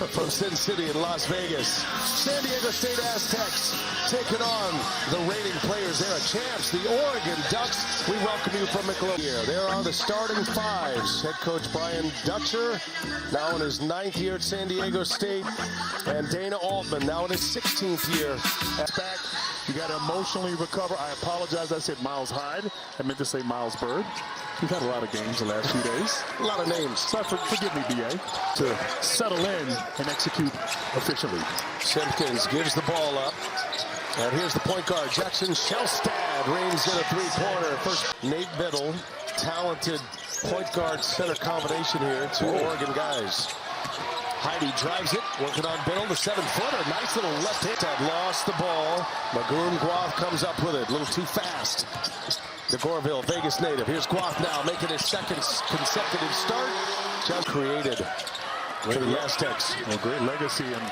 from Sin City in Las Vegas. San Diego State Aztecs taking on the reigning players. They're champs, the Oregon Ducks. We welcome you from McLeod. There are the starting fives. Head coach Brian Dutcher, now in his 9th year at San Diego State, and Dana Altman, now in his 16th year. Back, you got to emotionally recover. I apologize. I said Miles Hyde. I meant to say Miles Bird. We've had a lot of games the last few days. A lot of names. So forgive me, BA, to settle in and execute officially. Simpkins gives the ball up. And here's the point guard, Jackson Shelstad, reigns in a three-pointer. First, Nate Biddle, talented point guard center combination here. Two Oregon guys. Heidi drives it, working on Biddle, the 7-footer. Nice little left hit. Lost the ball. Magoon Guath comes up with it, a little too fast. The Goreville, Vegas native. Here's Guath now, making his second consecutive start. Just created for the Aztecs. A great legacy, and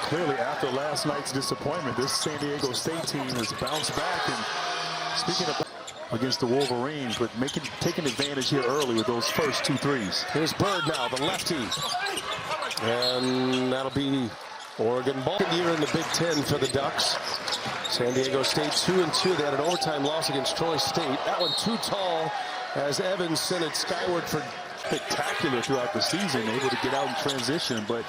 clearly after last night's disappointment, this San Diego State team has bounced back. And speaking of against the Wolverines, but taking advantage here early with those first 2 threes. Here's Bird now, the lefty. And that'll be Oregon ball. Year in the Big Ten for the Ducks. San Diego State 2-2. They had an overtime loss against Troy State. That one too tall as Evans sent it skyward for spectacular throughout the season, able to get out in transition, but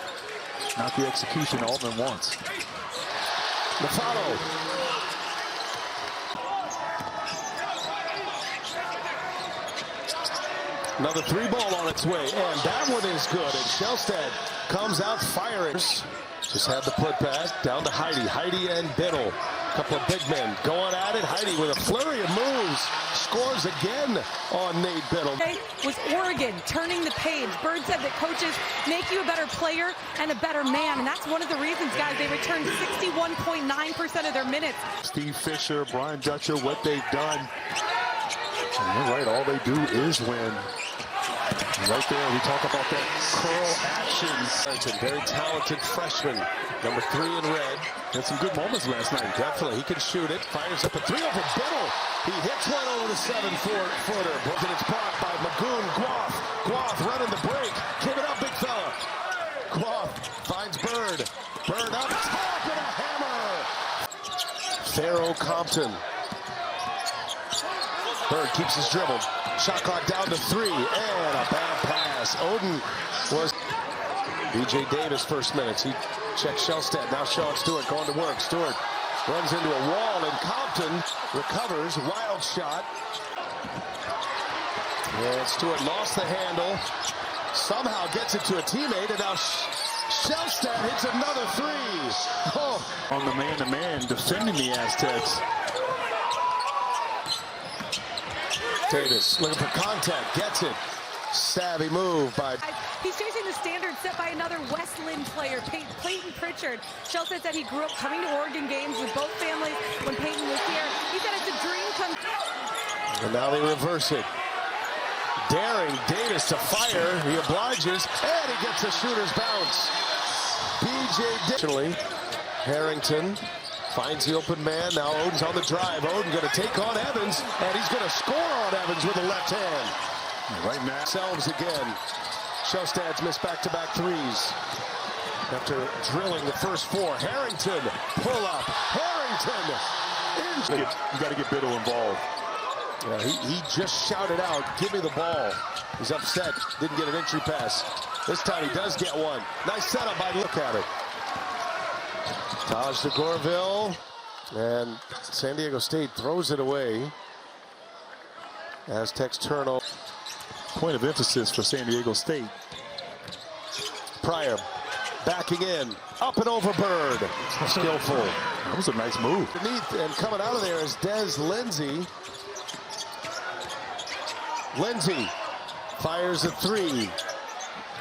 not the execution Altman wants. The follow. Another 3-ball on its way, and that one is good. And Shelstad comes out firing. Just had the putback down to Heidi. Heidi and Biddle. A couple of big men going at it. Heidi with a flurry of moves. Scores again on Nate Biddle. Was Oregon turning the page. Bird said that coaches make you a better player and a better man. And that's one of the reasons, guys, they returned 61.9% of their minutes. Steve Fisher, Brian Dutcher, what they've done. And you're right, all they do is win. Right there, we talk about that curl action. Very talented freshman, number 3 in red. Had some good moments last night. Definitely, he can shoot it. Fires up a 3 over Biddle. He hits one over the 7-footer. And it's blocked by Magoon Guath. Guath running the break. Give it up, big fella. Guath finds Bird. Bird up top and a hammer. Pharaoh Compton. Bird keeps his dribble. Shot clock down to 3, and a bad pass. Oden was B.J. Davis first minutes. He checks Shelstad. Now Sean Stewart going to work. Stewart runs into a wall, and Compton recovers. Wild shot. And Stewart lost the handle. Somehow gets it to a teammate, and now Shelstad hits another 3. Oh. On the man-to-man, defending the Aztecs. Davis looking for contact, gets it. Savvy move by... He's chasing the standard set by another West Lynn player, Peyton Pritchard. Shelstad said he grew up coming to Oregon games with both families when Peyton was here. He said it's a dream come true. And now they reverse it. Daring Davis to fire. He obliges, and he gets a shooter's bounce. B.J. Harrington finds the open man. Now Oden's on the drive. Oden going to take on Evans, and he's going to score on Evans with the left hand. Right now. Selves again. Shelstad's missed back-to-back threes. After drilling the first 4. Harrington, pull up. Harrington. You got to get Biddle involved. Yeah, he just shouted out, give me the ball. He's upset. Didn't get an entry pass. This time he does get one. Nice setup by look at it. Taj to Goreville, and San Diego State throws it away. Aztecs turnover. Point of emphasis for San Diego State. Pryor backing in, up and over Bird. Skillful. That was a nice move. Beneath and coming out of there is Des Lindsey. Lindsey fires a 3.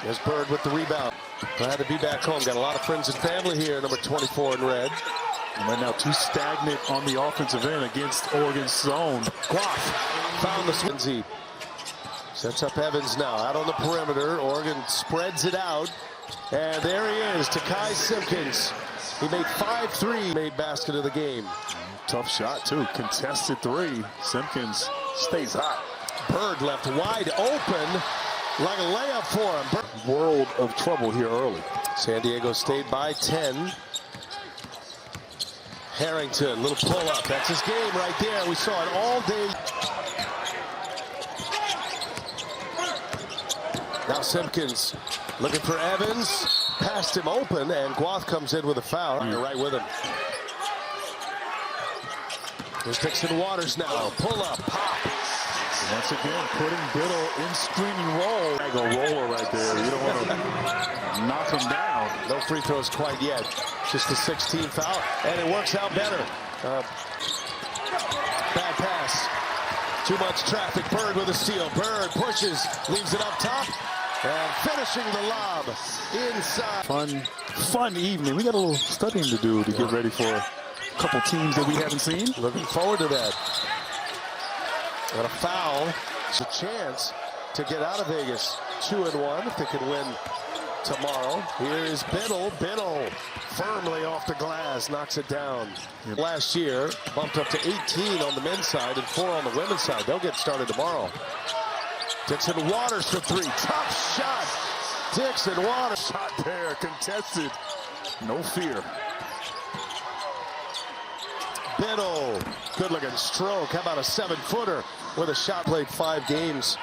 There's Bird with the rebound. Glad to be back home. Got a lot of friends and family here. Number 24 in red. And right now, too stagnant on the offensive end against Oregon's zone. Guath found the Swinzy. Sets up Evans now out on the perimeter. Oregon spreads it out. And there he is, Takai Simpkins. He made 5 3. Made basket of the game. Tough shot, too. Contested 3. Simpkins stays hot. Bird left wide open. Like a layup for him. World of trouble here early. San Diego State by 10. Harrington, little pull-up. That's his game right there. We saw it all day. Now Simpkins looking for Evans. Passed him open, and Guath comes in with a foul. You're right with him. Here's Dixon Waters now. Pull-up, pop. Once again, putting Biddle in screening roll. Like a roller right there. You don't want to knock him down. No free throws quite yet. Just the 16th foul, and it works out better. Bad pass. Too much traffic. Bird with a steal. Bird pushes, leaves it up top, and finishing the lob inside. Fun evening. We got a little studying to do to get ready for a couple teams that we haven't seen. Looking forward to that. And a foul. It's a chance to get out of Vegas. 2-1 if they can win tomorrow. Here is Biddle. Biddle firmly off the glass, knocks it down. Last year, bumped up to 18 on the men's side and 4 on the women's side. They'll get started tomorrow. Dixon Waters for 3. Top shot. Dixon Waters. Shot there, contested. No fear. Biddle, good looking stroke. How about a 7-footer with a shot? Played 5 games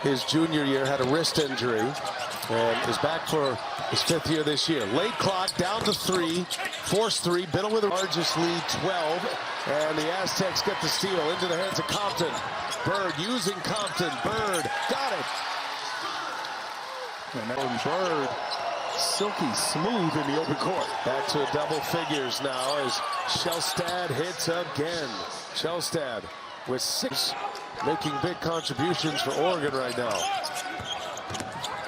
his junior year, had a wrist injury, and is back for his 5th year this year. Late clock, down to 3, force 3. Biddle with the largest lead, 12, and the Aztecs get the steal into the hands of Compton. Bird using Compton. Bird got it. And Bird, silky smooth in the open court. Back to double figures now as Shelstad hits again. Shelstad with 6, making big contributions for Oregon right now.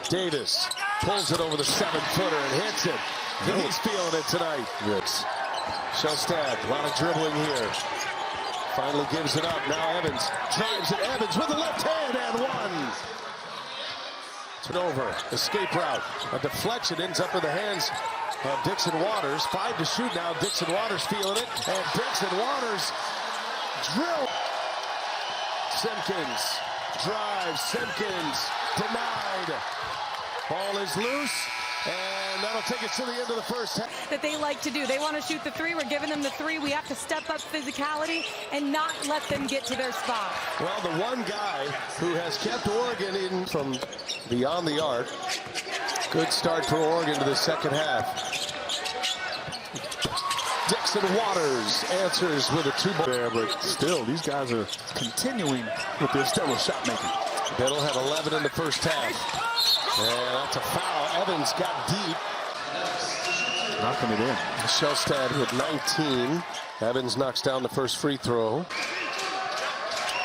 Davis pulls it over the 7-footer and hits it. He's feeling it tonight. Yes. Shelstad, a lot of dribbling here. Finally gives it up. Now Evans drives it. Evans with the left hand and 1. Over. Escape route. A deflection ends up in the hands of Dixon Waters. 5 to shoot now. Dixon Waters feeling it. And Dixon Waters drill. Simpkins drives. Simpkins denied. Ball is loose. And that'll take us to the end of the first half. That they like to do. They want to shoot the 3. We're giving them the 3. We have to step up physicality and not let them get to their spot. Well, the one guy who has kept Oregon in from beyond the arc. Good start for Oregon to the second half. Dixon Waters answers with a 2-ball. There, but still, these guys are continuing with their stellar shot making. Biddle had 11 in the first half. And that's a foul. Evans got deep. Knocking it in. Shelstad with 19. Evans knocks down the first free throw.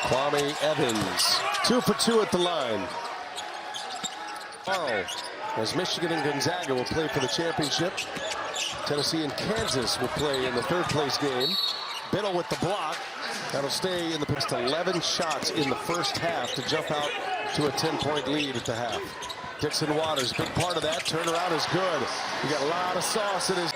Kwame Evans, 2 for 2 at the line. Tomorrow, as Michigan and Gonzaga will play for the championship. Tennessee and Kansas will play in the 3rd place game. Biddle with the block. That'll stay in the past 11 shots in the first half to jump out to a 10-point lead at the half. Dixon Waters, big part of that. Turnaround is good. He got a lot of sauce in his.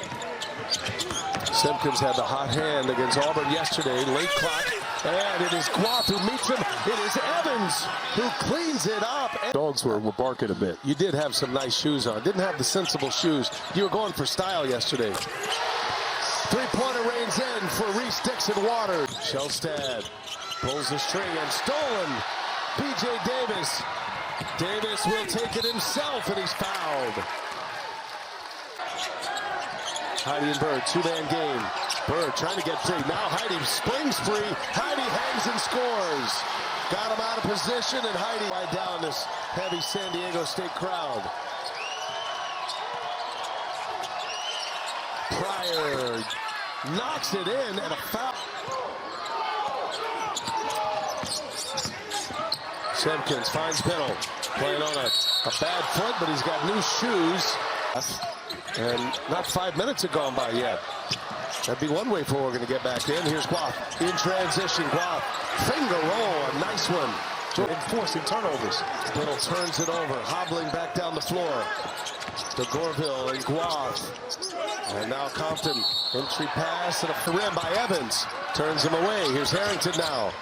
Simpkins had the hot hand against Auburn yesterday. Late clock. And it is Guath who meets him. It is Evans who cleans it up. Dogs were barking a bit. You did have some nice shoes on. Didn't have the sensible shoes. You were going for style yesterday. 3-pointer rains in for Reese Dixon Waters. Shelstad pulls the string and stolen. B.J. Davis. Davis will take it himself, and he's fouled. Heidi and Bird, 2-man game. Bird trying to get free. Now Heidi springs free. Heidi hangs and scores. Got him out of position, and Heidi right down this heavy San Diego State crowd. Pryor knocks it in, and a foul. Simpkins finds Biddle, playing on a bad foot, but he's got new shoes. And not 5 minutes have gone by yet. That'd be one way for Oregon to get back in. Here's Guath in transition. Guath, finger roll, a nice one. Enforcing turnovers. Biddle turns it over, hobbling back down the floor. To Gorville and Guath. And now Compton, entry pass and a rim by Evans. Turns him away. Here's Harrington now.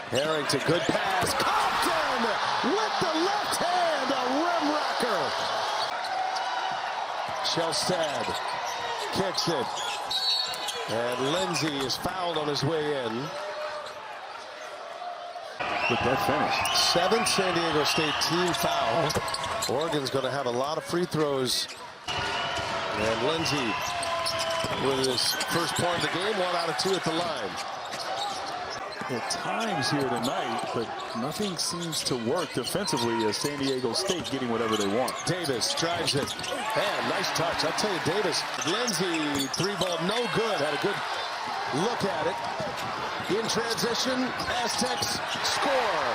Harrington, good pass. Compton with the left hand, a rim wrecker. Shelstad kicks it. And Lindsay is fouled on his way in. With that finish. 7th San Diego State team foul. Oregon's going to have a lot of free throws. And Lindsay with his first point of the game, 1 out of 2 at the line. At times here tonight, but nothing seems to work defensively as San Diego State getting whatever they want. Davis drives it. Man, nice touch. I'll tell you, Davis. Lindsay, 3-ball, no good. Had a good look at it. In transition, Aztecs score.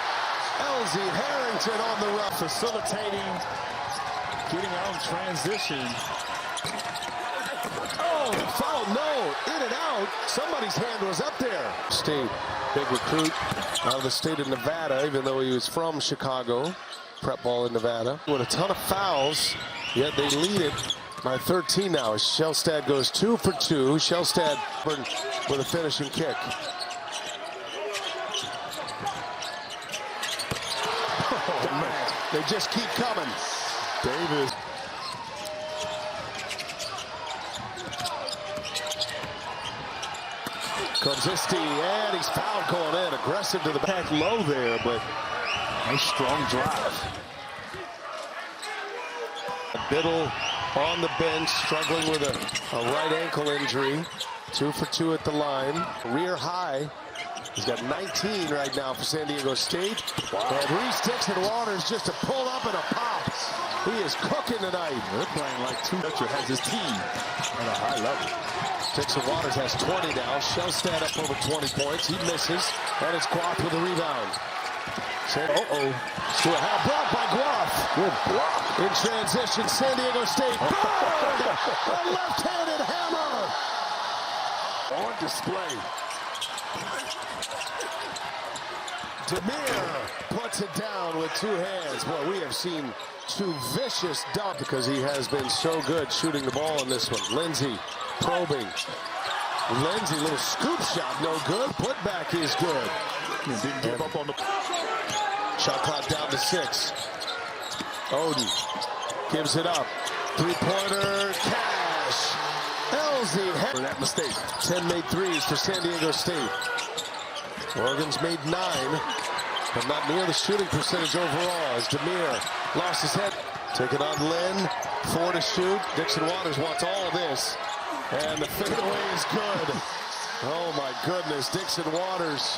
Elsie Harrington on the run. Facilitating, getting out in transition. Oh, foul, no, in and out. Somebody's hand was up there. State, big recruit out of the state of Nevada, even though he was from Chicago. Prep ball in Nevada. With a ton of fouls, yet they lead it by 13 now as Shelstad goes 2 for 2. Shelstad with a finishing kick. Oh, man. They just keep coming. Davis. Kozisti, and he's fouled going in. Aggressive to the back. Low there, but nice strong drive. Biddle on the bench, struggling with a right ankle injury. 2 for 2 at the line. Career high. He's got 19 right now for San Diego State. Wow. And Reese Dixon Waters just a pull up and a pop. He is cooking tonight. They're playing like two. Dutcher has his team at a high level. Dixon Waters has 20 now. Shelstad up over 20 points. He misses. And it's Guath with a rebound. Stewart Howe blocked by Guath. Good block. In transition, San Diego State. Good! A left-handed hammer. On display. Demir puts it down with 2 hands. Boy, we have seen 2 vicious dumps because he has been so good shooting the ball in this one. Lindsay probing. Lindsay, little scoop shot, no good. Putback is good. Didn't give up on the shot clock down to 6. Odin gives it up. 3-pointer, Cash. Elsie for that mistake. 10 made threes for San Diego State. Oregon's made 9, but not near the shooting percentage overall as Demir lost his head. Taking on Lynn, 4 to shoot. Dixon Waters wants all of this. And the fadeaway is good. Oh my goodness, Dixon Waters.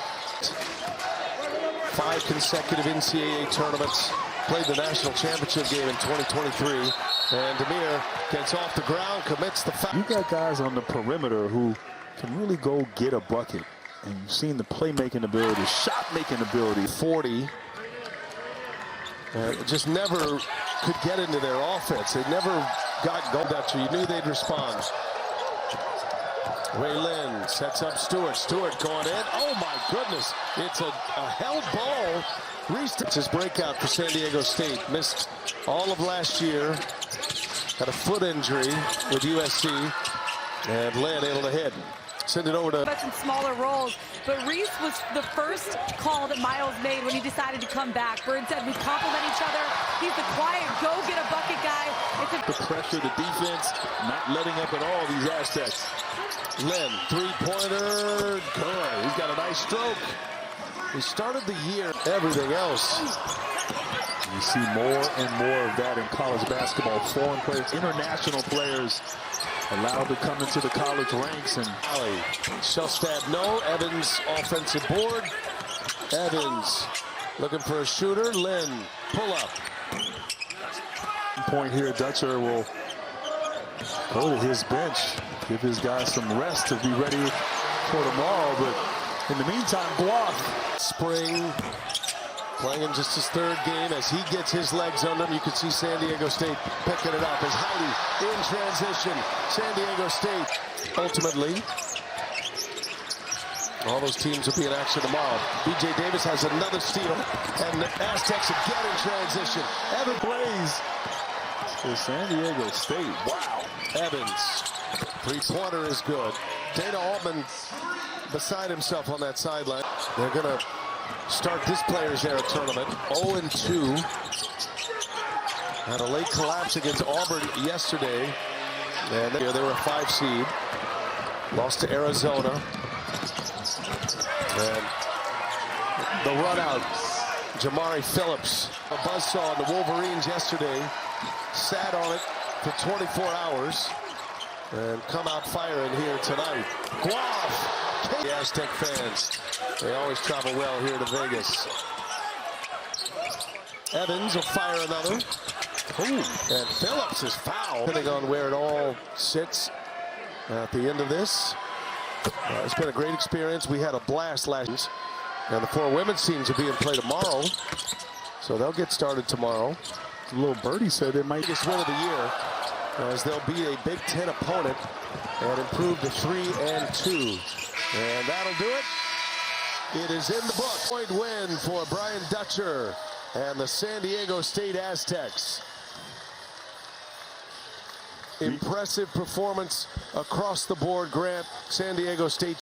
5 consecutive NCAA tournaments. Played the national championship game in 2023. And Demir gets off the ground, commits the foul. You got guys on the perimeter who can really go get a bucket. And you've seen the playmaking ability, shot-making ability. 40. Just never could get into their offense. They never got goal Dutcher. You knew they'd respond. Ray Lynn sets up Stewart. Stewart going in. Oh my goodness. It's a held ball. Reese his breakout for San Diego State. Missed all of last year. Had a foot injury with USC. And Lynn able to hit. Send it over to some smaller roles, but Reese was the first call that Miles made when he decided to come back. Bird said we complement each other. He's the quiet, go get a bucket guy. The pressure, the defense, not letting up at all, these Aztecs. Lynn, 3-pointer, good. He's got a nice stroke. He started the year, everything else. You see more and more of that in college basketball. Foreign players, international players allowed to come into the college ranks. And Shelstad, no. Evans, offensive board. Evans looking for a shooter. Lynn, pull up. Point here, Dutcher will go to his bench, give his guys some rest to be ready for tomorrow. But in the meantime, Guath. Spring playing in just his 3rd game. As he gets his legs under him, you can see San Diego State picking it up as Heidi in transition. San Diego State ultimately. All those teams will be in action tomorrow. B.J. Davis has another steal, and the Aztecs again in transition. Evans plays for San Diego State. Wow. Evans, 3-pointer is good. Dana Altman beside himself on that sideline. They're going to start this Players Era tournament 0-2. Had a late collapse against Auburn yesterday. And they were a 5 seed. Lost to Arizona. And the run out. Jamari Phillips. A buzzsaw on the Wolverines yesterday. Sat on it for 24 hours. And come out firing here tonight. Guav! The Aztec fans. They always travel well here to Vegas. Evans will fire another. Ooh, and Phillips is fouled. Depending on where it all sits at the end of this. It's been a great experience. We had a blast last year. And the 4 women's teams will be in play tomorrow. So they'll get started tomorrow. A little birdie said they might Biggest win of the year, as they'll beat a Big Ten opponent and improve to 3-2. And that'll do it. It is in the book. Point win for Brian Dutcher and the San Diego State Aztecs. Impressive performance across the board, Grant. San Diego State